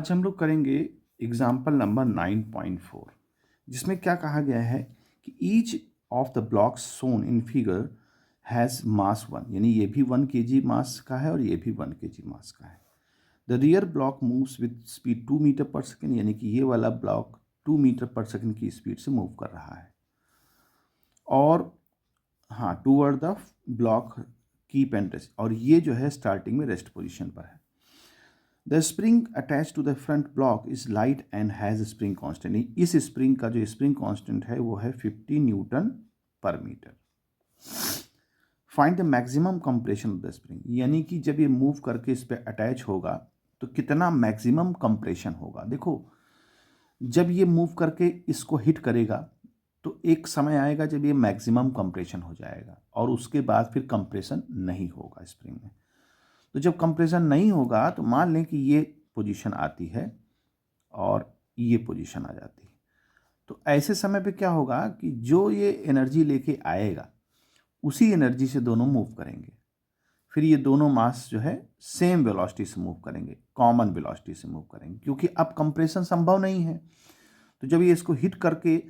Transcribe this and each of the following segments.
आज हम लोग करेंगे एग्जाम्पल नंबर 9.4 जिसमें क्या कहा गया है कि each of the blocks shown in figure has mass 1 यानी ये भी 1 kg मास का है और ये भी 1 kg मास का है। The rear block moves with speed 2 metre per second यानी कि ये वाला ब्लॉक 2 मीटर पर सेकेंड की स्पीड से मूव कर रहा है और हाँ toward the block kept at rest, और ये जो है स्टार्टिंग में रेस्ट पोजीशन पर है। The spring attach to the front block is light and has spring constant. इस स्प्रिंग का जो स्प्रिंग कांस्टेंट है वो है 50 newton per metre. Find the maximum compression of the spring, यानी कि जब ये मूव करके इस पर अटैच होगा तो कितना मैक्सिमम कंप्रेशन होगा। देखो जब ये मूव करके इसको हिट करेगा तो एक समय आएगा जब ये मैक्सिमम कंप्रेशन हो जाएगा और उसके बाद फिर कंप्रेशन नहीं होगा स्प्रिंग में। तो जब कंप्रेशन नहीं होगा तो मान लें कि ये पोजीशन आती है और ये पोजीशन आ जाती है, तो ऐसे समय पे क्या होगा कि जो ये एनर्जी लेके आएगा उसी एनर्जी से दोनों मूव करेंगे। फिर ये दोनों मास जो है सेम वेलोसिटी से मूव करेंगे, कॉमन वेलोसिटी से मूव करेंगे, क्योंकि अब कंप्रेशन संभव नहीं है। तो जब ये इसको हिट करके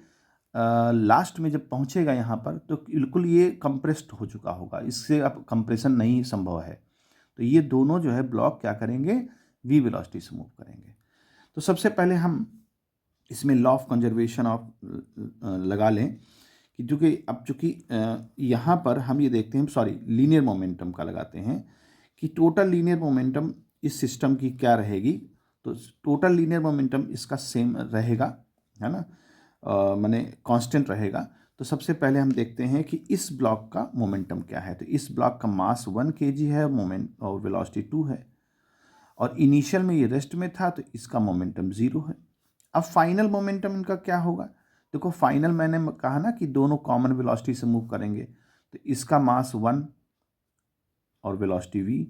लास्ट में जब पहुंचेगा यहाँ पर तो बिल्कुल ये कंप्रेस्ड हो चुका होगा, इससे अब कंप्रेशन नहीं संभव है। तो ये दोनों जो है ब्लॉक क्या करेंगे, वी वेलोसिटी से मूव करेंगे। तो सबसे पहले हम इसमें लॉ ऑफ कंजर्वेशन ऑफ लगा लें कि चूँकि यहाँ पर हम ये देखते हैं, सॉरी लीनियर मोमेंटम का लगाते हैं कि टोटल लीनियर मोमेंटम इस सिस्टम की क्या रहेगी। तो टोटल लीनियर मोमेंटम इसका सेम रहेगा, है ना, माने कांस्टेंट रहेगा। तो सबसे पहले हम देखते हैं कि इस ब्लॉक का मोमेंटम क्या है। तो इस ब्लॉक का मास 1 kg है, मोमेंट और वेलोसिटी 2 है, और इनिशियल में ये रेस्ट में था तो इसका मोमेंटम 0 है। अब फाइनल मोमेंटम इनका क्या होगा। देखो फाइनल मैंने कहा ना कि दोनों कॉमन वेलोसिटी से मूव करेंगे, तो इसका मास 1 और वेलोसिटी v,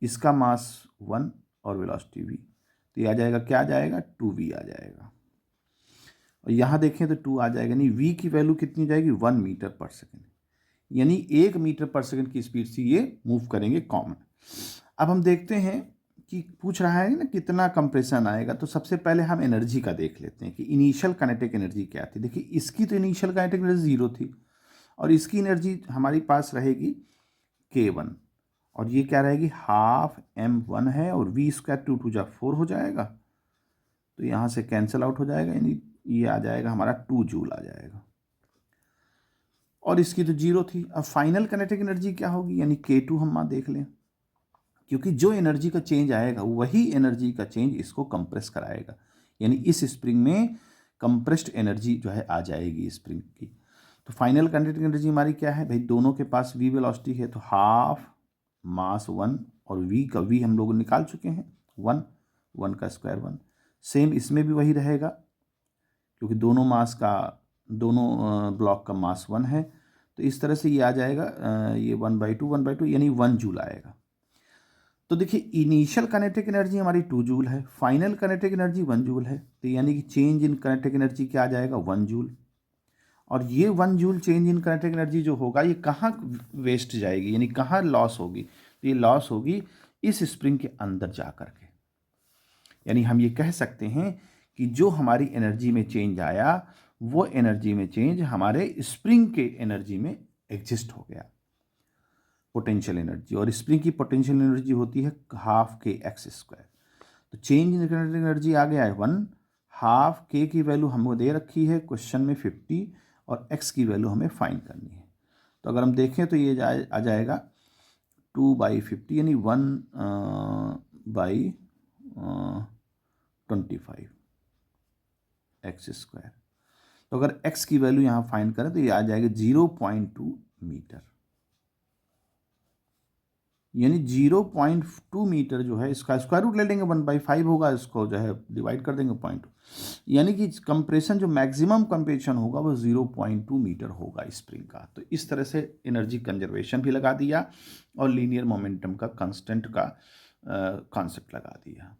इसका मास 1 और वेलोसिटी v, तो ये आ जाएगा, क्या आ जाएगा, 2v आ जाएगा। और यहाँ देखें तो 2 आ जाएगा, यानी v की वैल्यू कितनी हो जाएगी, 1 मीटर पर सेकेंड, यानी 1 मीटर पर सेकेंड की स्पीड से ये मूव करेंगे कॉमन। अब हम देखते हैं कि पूछ रहा है ना कितना कंप्रेशन आएगा। तो सबसे पहले हम एनर्जी का देख लेते हैं कि इनिशियल काइनेटिक एनर्जी क्या थी। देखिए इसकी तो इनिशियल काइनेटिक एनर्जी 0 थी और इसकी एनर्जी हमारी पास रहेगी k1, और ये क्या रहेगी, हाफ m1 है, और v स्क्वायर 2 2 जा 4 हो जाएगा, तो यहाँ से कैंसिल आउट हो जाएगा, यानी ये आ जाएगा हमारा 2 जूल आ जाएगा, और इसकी तो 0 थी। अब फाइनल काइनेटिक एनर्जी क्या होगी, यानी k2 हम देख लें, क्योंकि जो एनर्जी का चेंज आएगा वही एनर्जी का चेंज इसको कंप्रेस कराएगा, यानी इस स्प्रिंग में कंप्रेस्ड एनर्जी जो है आ जाएगी स्प्रिंग की। तो फाइनल काइनेटिक एनर्जी हमारी क्या है भाई, दोनों के पास v वेलोसिटी है, तो हाफ मास 1 और v का v हम लोग निकाल चुके हैं, 1 1 का स्क्वायर 1। सेम इसमें भी वही रहेगा, क्योंकि दोनों मास का, दोनों ब्लॉक का मास 1 है, तो इस तरह से ये आ जाएगा, ये 1/2 यानी 1 जूल आएगा। तो देखिए इनिशियल काइनेटिक एनर्जी हमारी 2 जूल है, फाइनल काइनेटिक एनर्जी 1 जूल है, तो यानी कि चेंज इन काइनेटिक एनर्जी क्या आ जाएगा, 1 जूल। और ये 1 joule change in kinetic energy जो होगा ये कहाँ वेस्ट जाएगी, यानी कहाँ लॉस होगी, तो ये लॉस होगी इस स्प्रिंग के अंदर जा कर के। यानी हम ये कह सकते हैं कि जो हमारी एनर्जी में चेंज आया वो एनर्जी में चेंज हमारे स्प्रिंग के एनर्जी में एग्जिस्ट हो गया, पोटेंशियल एनर्जी। और स्प्रिंग की पोटेंशियल एनर्जी होती है हाफ के एक्स स्क्वायर। तो चेंज इन काइनेटिक एनर्जी आ गया है 1, हाफ के की वैल्यू हमको दे रखी है क्वेश्चन में 50, और एक्स की वैल्यू हमें फाइंड करनी है। तो अगर हम देखें तो ये आ जाएगा 2/50 यानी 1/25 एक्स स्क्वायर। तो अगर एक्स की वैल्यू यहाँ फाइंड करें तो ये आ जाएगा 0.2 मीटर, यानी 0.2 मीटर जो है इसका स्क्वायर रूट ले लेंगे, 1/5 होगा, इसको जो है डिवाइड कर देंगे 0.2, यानी कि कंप्रेशन जो मैक्सिमम कंप्रेशन होगा वो 0.2 मीटर होगा स्प्रिंग का। तो इस तरह से एनर्जी कंजर्वेशन भी लगा दिया और लीनियर मोमेंटम का कांस्टेंट का कॉन्सेप्ट लगा दिया।